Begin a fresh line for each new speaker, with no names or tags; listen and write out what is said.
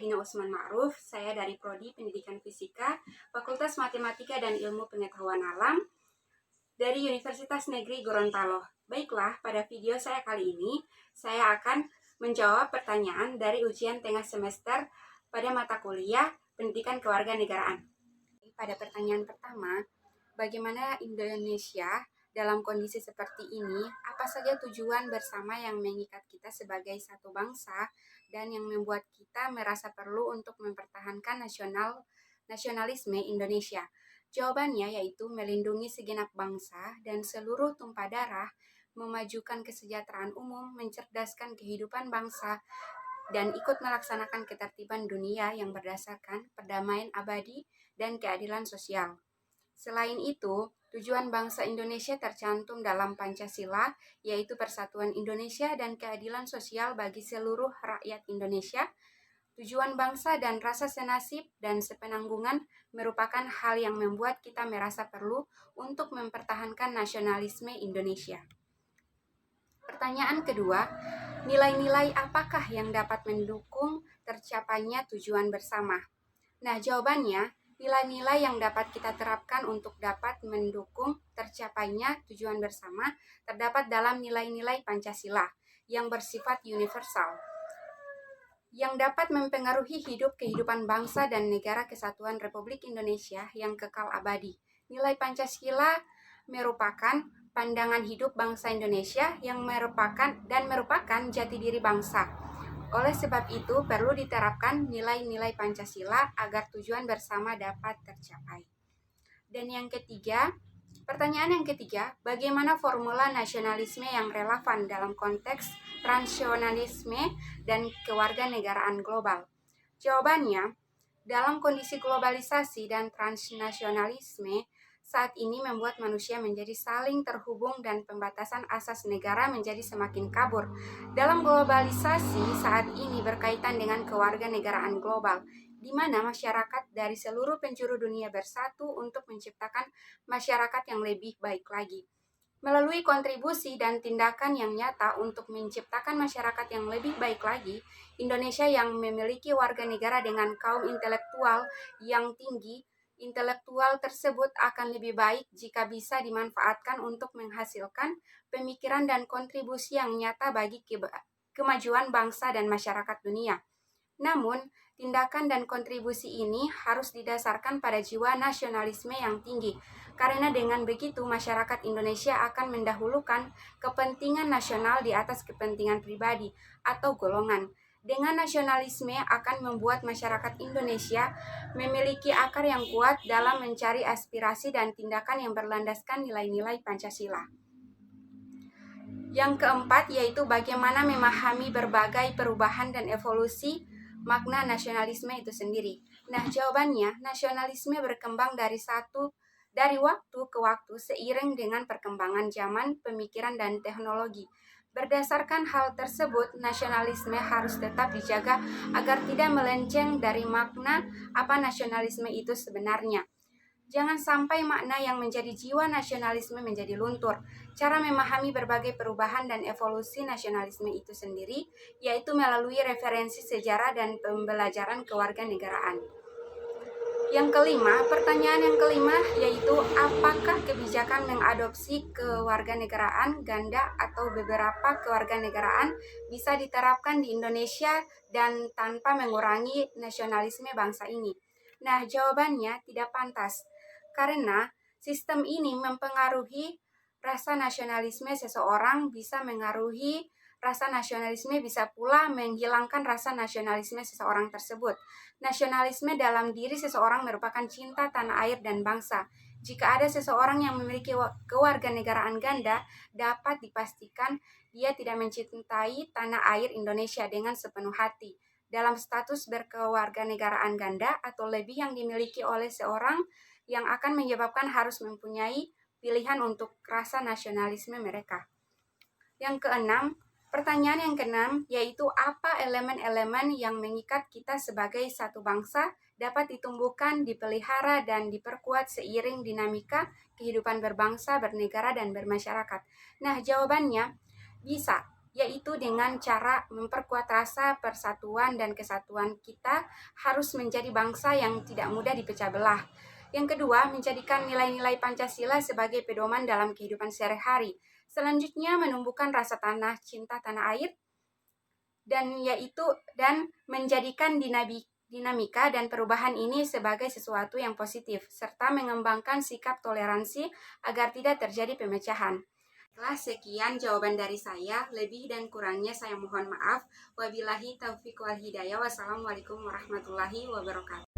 Dina Usman Ma'ruf. Saya dari Prodi Pendidikan Fisika, Fakultas Matematika dan Ilmu Pengetahuan Alam dari Universitas Negeri Gorontalo. Baiklah, pada video saya kali ini, saya akan menjawab pertanyaan dari ujian tengah semester pada mata kuliah Pendidikan Kewarganegaraan. Pada pertanyaan pertama, bagaimana Indonesia dalam kondisi seperti ini, apa saja tujuan bersama yang mengikat kita sebagai satu bangsa dan yang membuat kita merasa perlu untuk mempertahankan nasionalisme Indonesia? Jawabannya yaitu melindungi segenap bangsa dan seluruh tumpah darah, memajukan kesejahteraan umum, mencerdaskan kehidupan bangsa, dan ikut melaksanakan ketertiban dunia yang berdasarkan perdamaian abadi dan keadilan sosial. Selain itu, tujuan bangsa Indonesia tercantum dalam Pancasila, yaitu persatuan Indonesia dan keadilan sosial bagi seluruh rakyat Indonesia. Tujuan bangsa dan rasa senasib dan sepenanggungan merupakan hal yang membuat kita merasa perlu untuk mempertahankan nasionalisme Indonesia. Pertanyaan kedua, nilai-nilai apakah yang dapat mendukung tercapainya tujuan bersama? Nah, jawabannya, nilai-nilai yang dapat kita terapkan untuk dapat mendukung tercapainya tujuan bersama terdapat dalam nilai-nilai Pancasila yang bersifat universal, yang dapat mempengaruhi kehidupan bangsa dan negara kesatuan Republik Indonesia yang kekal abadi. Nilai Pancasila merupakan pandangan hidup bangsa Indonesia yang merupakan jati diri bangsa. Oleh sebab itu, perlu diterapkan nilai-nilai Pancasila agar tujuan bersama dapat tercapai. Dan yang ketiga, pertanyaan yang ketiga, bagaimana formula nasionalisme yang relevan dalam konteks transnasionalisme dan kewarganegaraan global? Jawabannya, dalam kondisi globalisasi dan transnasionalisme, saat ini membuat manusia menjadi saling terhubung dan pembatasan asas negara menjadi semakin kabur. Dalam globalisasi saat ini berkaitan dengan kewarganegaraan global, di mana masyarakat dari seluruh penjuru dunia bersatu untuk menciptakan masyarakat yang lebih baik lagi. Melalui kontribusi dan tindakan yang nyata untuk menciptakan masyarakat yang lebih baik lagi, Indonesia yang memiliki warga negara dengan kaum intelektual yang tinggi, intelektual tersebut akan lebih baik jika bisa dimanfaatkan untuk menghasilkan pemikiran dan kontribusi yang nyata bagi kemajuan bangsa dan masyarakat dunia. Namun, tindakan dan kontribusi ini harus didasarkan pada jiwa nasionalisme yang tinggi, karena dengan begitu masyarakat Indonesia akan mendahulukan kepentingan nasional di atas kepentingan pribadi atau golongan. Dengan nasionalisme akan membuat masyarakat Indonesia memiliki akar yang kuat dalam mencari aspirasi dan tindakan yang berlandaskan nilai-nilai Pancasila. Yang keempat yaitu bagaimana memahami berbagai perubahan dan evolusi makna nasionalisme itu sendiri. Nah, jawabannya, nasionalisme berkembang dari waktu ke waktu seiring dengan perkembangan zaman, pemikiran, dan teknologi. Berdasarkan hal tersebut, nasionalisme harus tetap dijaga agar tidak melenceng dari makna apa nasionalisme itu sebenarnya. Jangan sampai makna yang menjadi jiwa nasionalisme menjadi luntur. Cara memahami berbagai perubahan dan evolusi nasionalisme itu sendiri, yaitu melalui referensi sejarah dan pembelajaran kewarganegaraan. Pertanyaan yang kelima yaitu apakah kebijakan mengadopsi kewarganegaraan ganda atau beberapa kewarganegaraan bisa diterapkan di Indonesia dan tanpa mengurangi nasionalisme bangsa ini? Nah, jawabannya tidak pantas, karena sistem ini mempengaruhi rasa nasionalisme seseorang, bisa mengaruhi rasa nasionalisme, bisa pula menghilangkan rasa nasionalisme seseorang tersebut. Nasionalisme dalam diri seseorang merupakan cinta tanah air dan bangsa. Jika ada seseorang yang memiliki kewarganegaraan ganda, dapat dipastikan dia tidak mencintai tanah air Indonesia dengan sepenuh hati. Dalam status berkewarganegaraan ganda atau lebih yang dimiliki oleh seorang yang akan menyebabkan harus mempunyai pilihan untuk rasa nasionalisme mereka. Pertanyaan yang keenam yaitu apa elemen-elemen yang mengikat kita sebagai satu bangsa dapat ditumbuhkan, dipelihara, dan diperkuat seiring dinamika kehidupan berbangsa, bernegara, dan bermasyarakat. Nah, jawabannya bisa. yaitu dengan cara memperkuat rasa persatuan dan kesatuan kita harus menjadi bangsa yang tidak mudah dipecah belah. Yang kedua, menjadikan nilai-nilai Pancasila sebagai pedoman dalam kehidupan sehari-hari. Selanjutnya, menumbuhkan rasa cinta tanah air, dan menjadikan dinamika dan perubahan ini sebagai sesuatu yang positif, serta mengembangkan sikap toleransi agar tidak terjadi pemecahan. Setelah sekian jawaban dari saya, lebih dan kurangnya saya mohon maaf. Wabillahi taufiq wal hidayah. Wassalamualaikum warahmatullahi wabarakatuh.